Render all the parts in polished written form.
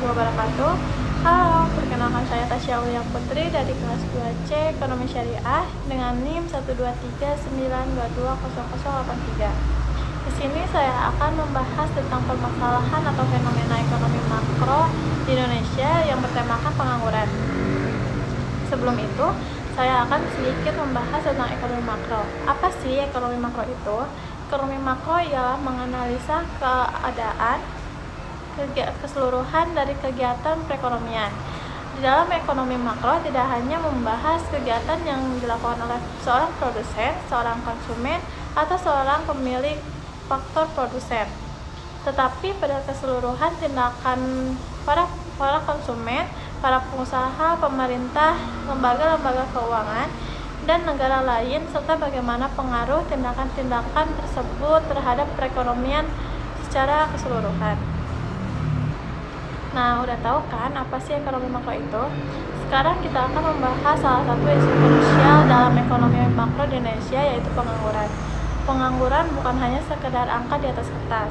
warahmatullahi wabarakatuh. Halo, perkenalkan saya Tasya Ulia Putri dari kelas 2C Ekonomi Syariah dengan NIM 12392200083. Di sini saya akan membahas tentang permasalahan atau fenomena ekonomi makro di Indonesia yang bertemakan pengangguran. Sebelum itu, saya akan sedikit membahas tentang ekonomi makro. Apa sih ekonomi makro itu? Ekonomi makro ialah menganalisa keadaan keseluruhan dari kegiatan perekonomian. Di dalam ekonomi makro tidak hanya membahas kegiatan yang dilakukan oleh seorang produsen, seorang konsumen, atau seorang pemilik faktor produsen, tetapi pada keseluruhan tindakan para konsumen, para pengusaha, pemerintah, lembaga-lembaga keuangan, dan negara lain, serta bagaimana pengaruh tindakan-tindakan tersebut terhadap perekonomian secara keseluruhan. Nah, udah tahu kan apa sih ekonomi makro itu? Sekarang kita akan membahas salah satu isu krusial dalam ekonomi makro di Indonesia, yaitu pengangguran. Pengangguran bukan hanya sekedar angka di atas kertas.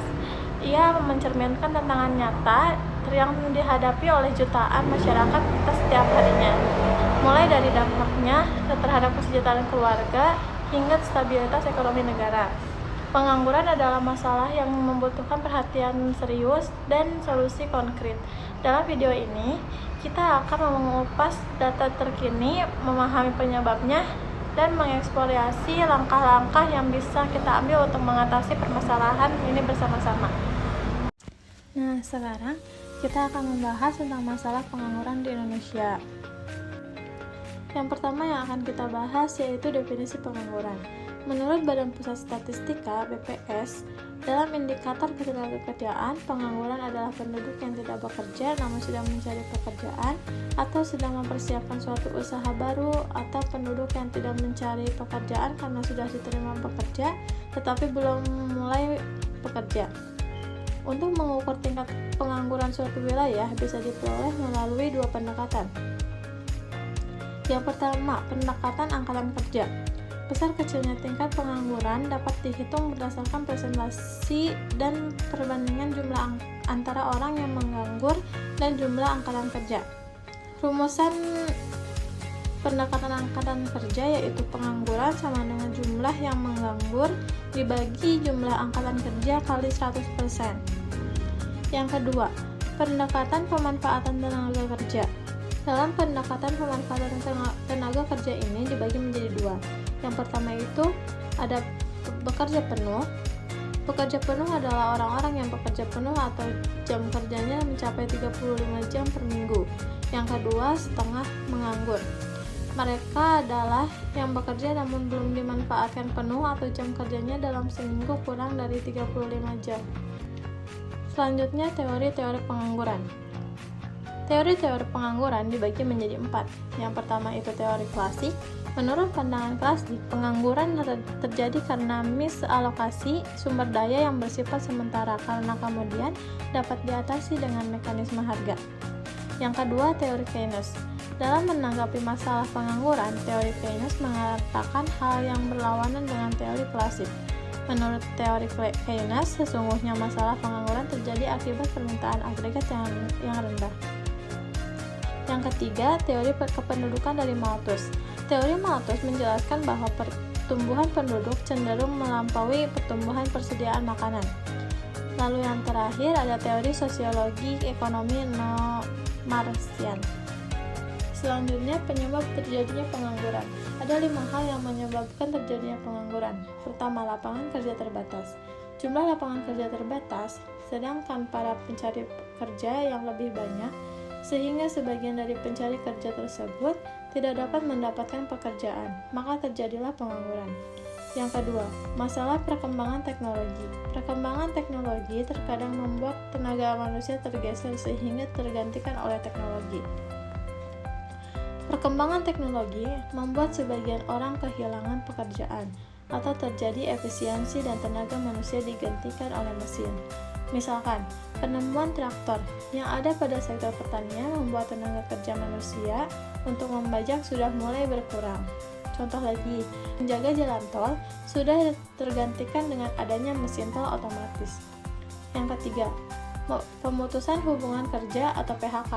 Ia mencerminkan tantangan nyata yang dihadapi oleh jutaan masyarakat kita setiap harinya. Mulai dari dampaknya terhadap kesejahteraan keluarga hingga stabilitas ekonomi negara. Pengangguran adalah masalah yang membutuhkan perhatian serius dan solusi konkret. Dalam video ini, kita akan mengupas data terkini, memahami penyebabnya, dan mengeksplorasi langkah-langkah yang bisa kita ambil untuk mengatasi permasalahan ini bersama-sama. Nah, sekarang kita akan membahas tentang masalah pengangguran di Indonesia. Yang pertama yang akan kita bahas yaitu definisi pengangguran. Menurut Badan Pusat Statistika (BPS), dalam indikator ketenagakerjaan, pengangguran adalah penduduk yang tidak bekerja namun sedang mencari pekerjaan atau sedang mempersiapkan suatu usaha baru, atau penduduk yang tidak mencari pekerjaan karena sudah diterima pekerja tetapi belum mulai bekerja. Untuk mengukur tingkat pengangguran suatu wilayah bisa diperoleh melalui dua pendekatan. Yang pertama, pendekatan angkatan kerja. Besar kecilnya tingkat pengangguran dapat dihitung berdasarkan presentasi dan perbandingan jumlah antara orang yang menganggur dan jumlah angkatan kerja. Rumusan pendekatan angkatan kerja yaitu pengangguran sama dengan jumlah yang menganggur dibagi jumlah angkatan kerja kali 100%. Yang kedua, pendekatan pemanfaatan tenaga kerja. Dalam pendekatan pemanfaatan tenaga kerja ini dibagi menjadi dua. Yang pertama itu ada bekerja penuh. Bekerja penuh adalah orang-orang yang bekerja penuh atau jam kerjanya mencapai 35 jam per minggu. Yang kedua, setengah menganggur. Mereka adalah yang bekerja namun belum dimanfaatkan penuh atau jam kerjanya dalam seminggu kurang dari 35 jam. Selanjutnya, teori-teori pengangguran. Teori-teori pengangguran dibagi menjadi 4. Yang pertama itu teori klasik. Menurut pandangan klasik, pengangguran terjadi karena misalokasi sumber daya yang bersifat sementara karena kemudian dapat diatasi dengan mekanisme harga. Yang kedua, teori Keynes. Dalam menanggapi masalah pengangguran, teori Keynes mengatakan hal yang berlawanan dengan teori klasik. Menurut teori Keynes, sesungguhnya masalah pengangguran terjadi akibat permintaan agregat yang rendah. Yang ketiga, teori kependudukan dari Malthus. Teori Malthus menjelaskan bahwa pertumbuhan penduduk cenderung melampaui pertumbuhan persediaan makanan. Lalu yang terakhir ada teori sosiologi ekonomi Marxian. Selanjutnya, penyebab terjadinya pengangguran. Ada 5 hal yang menyebabkan terjadinya pengangguran. Pertama, lapangan kerja terbatas. Jumlah lapangan kerja terbatas, sedangkan para pencari kerja yang lebih banyak, sehingga sebagian dari pencari kerja tersebut tidak dapat mendapatkan pekerjaan, maka terjadilah pengangguran. Yang kedua, masalah perkembangan teknologi. Perkembangan teknologi terkadang membuat tenaga manusia tergeser sehingga tergantikan oleh teknologi. Perkembangan teknologi membuat sebagian orang kehilangan pekerjaan atau terjadi efisiensi dan tenaga manusia digantikan oleh mesin. Misalkan, penemuan traktor yang ada pada sektor pertanian membuat tenaga kerja manusia untuk membajak sudah mulai berkurang. Contoh lagi, menjaga jalan tol sudah tergantikan dengan adanya mesin tol otomatis. Yang ketiga, pemutusan hubungan kerja atau PHK.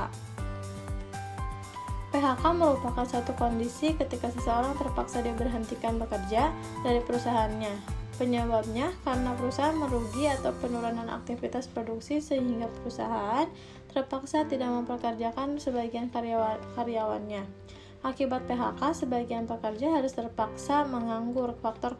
PHK merupakan satu kondisi ketika seseorang terpaksa diberhentikan bekerja dari perusahaannya. Penyebabnya karena perusahaan merugi atau penurunan aktivitas produksi sehingga perusahaan terpaksa tidak mempekerjakan sebagian karyawannya. Akibat PHK, sebagian pekerja harus terpaksa menganggur. Faktor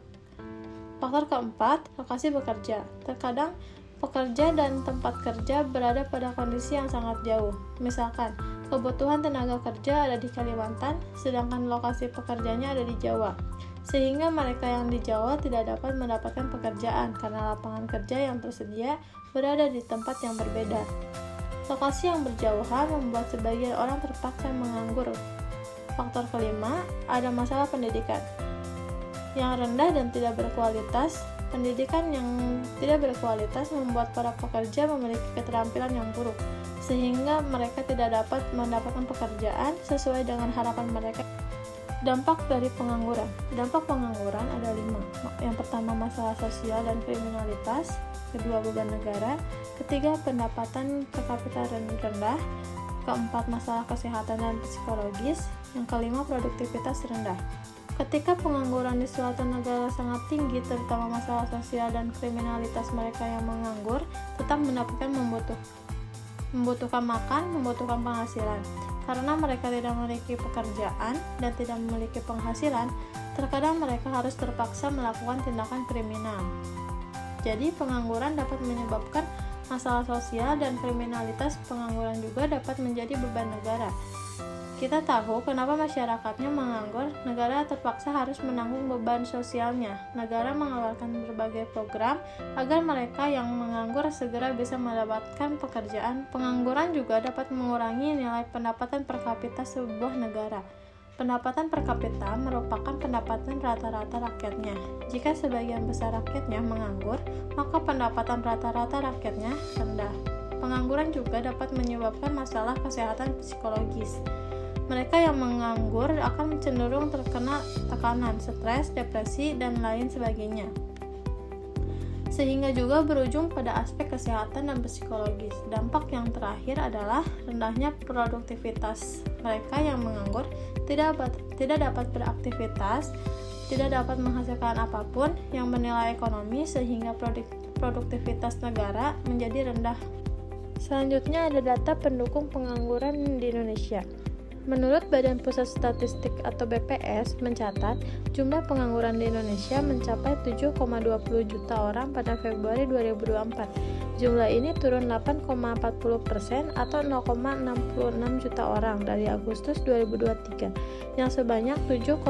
keempat, lokasi bekerja. Terkadang pekerja dan tempat kerja berada pada kondisi yang sangat jauh. Misalkan, kebutuhan tenaga kerja ada di Kalimantan, sedangkan lokasi pekerjaannya ada di Jawa. Sehingga mereka yang di Jawa tidak dapat mendapatkan pekerjaan karena lapangan kerja yang tersedia berada di tempat yang berbeda. Lokasi yang berjauhan membuat sebagian orang terpaksa menganggur. Faktor kelima, ada masalah pendidikan yang rendah dan tidak berkualitas. Pendidikan yang tidak berkualitas membuat para pekerja memiliki keterampilan yang buruk, sehingga mereka tidak dapat mendapatkan pekerjaan sesuai dengan harapan mereka. Dampak dari pengangguran. Dampak pengangguran ada 5. Yang pertama, masalah sosial dan kriminalitas. Kedua, beban negara. Ketiga, pendapatan per kapita rendah. Keempat, masalah kesehatan dan psikologis. Yang kelima, produktivitas rendah. Ketika pengangguran di suatu negara sangat tinggi, terutama masalah sosial dan kriminalitas, mereka yang menganggur tetap membutuhkan makan, membutuhkan penghasilan. Karena mereka tidak memiliki pekerjaan dan tidak memiliki penghasilan, terkadang mereka harus terpaksa melakukan tindakan kriminal. Jadi, pengangguran dapat menyebabkan masalah sosial dan kriminalitas. Pengangguran juga dapat menjadi beban negara. Kita tahu kenapa masyarakatnya menganggur. Negara terpaksa harus menanggung beban sosialnya. Negara mengeluarkan berbagai program agar mereka yang menganggur segera bisa mendapatkan pekerjaan. Pengangguran juga dapat mengurangi nilai pendapatan per kapita sebuah negara. Pendapatan per kapita merupakan pendapatan rata-rata rakyatnya. Jika sebagian besar rakyatnya menganggur, maka pendapatan rata-rata rakyatnya rendah. Pengangguran juga dapat menyebabkan masalah kesehatan psikologis. Mereka yang menganggur akan cenderung terkena tekanan, stres, depresi, dan lain sebagainya. Sehingga juga berujung pada aspek kesehatan dan psikologis. Dampak yang terakhir adalah rendahnya produktivitas. Mereka yang menganggur tidak dapat beraktivitas, tidak dapat menghasilkan apapun yang bernilai ekonomi, sehingga produktivitas negara menjadi rendah. Selanjutnya ada data pendukung pengangguran di Indonesia. Menurut Badan Pusat Statistik atau BPS mencatat, jumlah pengangguran di Indonesia mencapai 7,20 juta orang pada Februari 2024. Jumlah ini turun 8,40% atau 0,66 juta orang dari Agustus 2023, yang sebanyak 7,86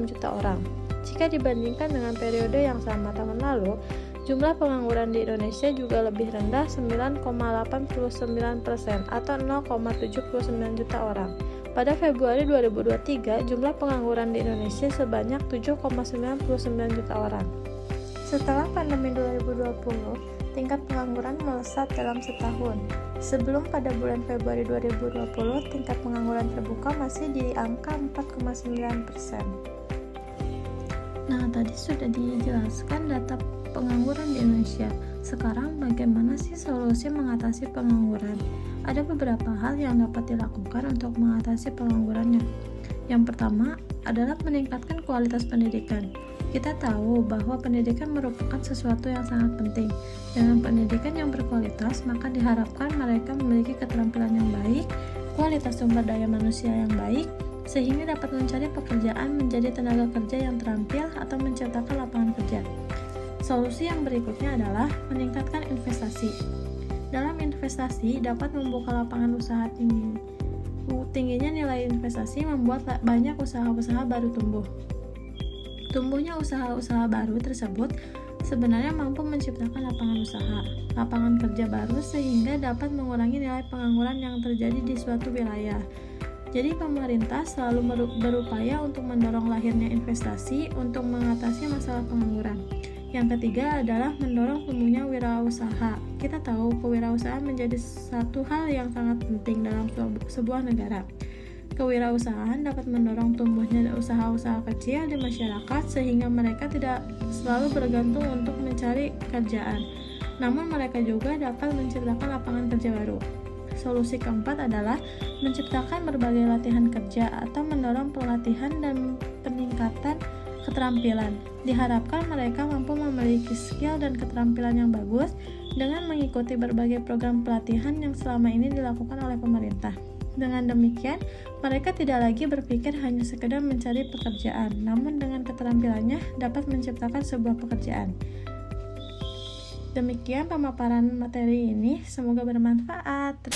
juta orang. Jika dibandingkan dengan periode yang sama tahun lalu, jumlah pengangguran di Indonesia juga lebih rendah, 9,89% atau 0,79 juta orang. Pada Februari 2023, jumlah pengangguran di Indonesia sebanyak 7,99 juta orang. Setelah pandemi 2020, tingkat pengangguran melesat dalam setahun. Sebelum pada bulan Februari 2020, tingkat pengangguran terbuka masih di angka 4,9%. Nah, tadi sudah dijelaskan data pengangguran di Indonesia. Sekarang bagaimana sih solusi mengatasi pengangguran? Ada beberapa hal yang dapat dilakukan untuk mengatasi penganggurannya. Yang pertama adalah meningkatkan kualitas pendidikan. Kita tahu bahwa pendidikan merupakan sesuatu yang sangat penting. Dengan pendidikan yang berkualitas, maka diharapkan mereka memiliki keterampilan yang baik, kualitas sumber daya manusia yang baik, sehingga dapat mencari pekerjaan, menjadi tenaga kerja yang terampil, atau menciptakan lapangan kerja. Solusi yang berikutnya adalah meningkatkan investasi. Dalam investasi dapat membuka lapangan usaha tinggi. Tingginya nilai investasi membuat banyak usaha-usaha baru tumbuh. Tumbuhnya usaha-usaha baru tersebut sebenarnya mampu menciptakan lapangan kerja baru, sehingga dapat mengurangi nilai pengangguran yang terjadi di suatu wilayah. Jadi pemerintah selalu berupaya untuk mendorong lahirnya investasi untuk mengatasi masalah pengangguran. Yang ketiga adalah mendorong tumbuhnya wirausaha. Kita tahu kewirausahaan menjadi satu hal yang sangat penting dalam sebuah negara. Kewirausahaan dapat mendorong tumbuhnya usaha-usaha kecil di masyarakat, sehingga mereka tidak selalu bergantung untuk mencari kerjaan. namun mereka juga dapat menciptakan lapangan kerja baru. Solusi keempat adalah menciptakan berbagai latihan kerja atau mendorong pelatihan dan peningkatan keterampilan. Diharapkan mereka mampu memiliki skill dan keterampilan yang bagus dengan mengikuti berbagai program pelatihan yang selama ini dilakukan oleh pemerintah. Dengan demikian, mereka tidak lagi berpikir hanya sekedar mencari pekerjaan, namun dengan keterampilannya dapat menciptakan sebuah pekerjaan. Demikian pemaparan materi ini, semoga bermanfaat.